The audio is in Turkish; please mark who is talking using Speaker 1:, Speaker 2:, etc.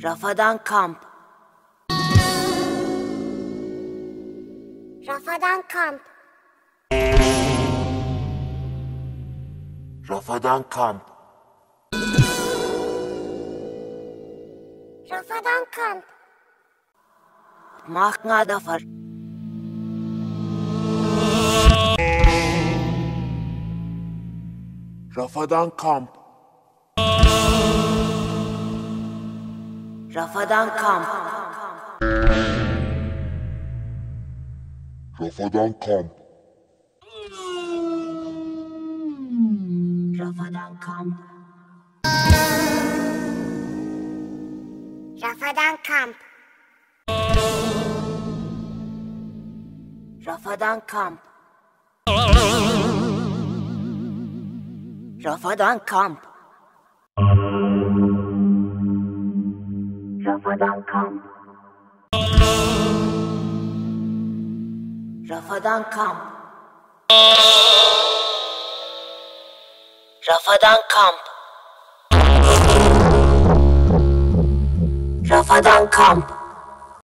Speaker 1: Rafadan Kamp.
Speaker 2: Rafadan Kamp.
Speaker 1: Rafadan Kamp.
Speaker 2: Rafadan Kamp.
Speaker 1: Mach nga dafür.
Speaker 3: Rafadan Kamp.
Speaker 1: Rafadan Kamp.
Speaker 3: Rafadan Kamp.
Speaker 1: Rafadan Kamp.
Speaker 2: Rafadan Kamp.
Speaker 1: Rafadan Kamp. Rafadan Kamp. Rafadan Kamp. Rafadan Kamp. Rafadan Kamp. Rafadan Kamp.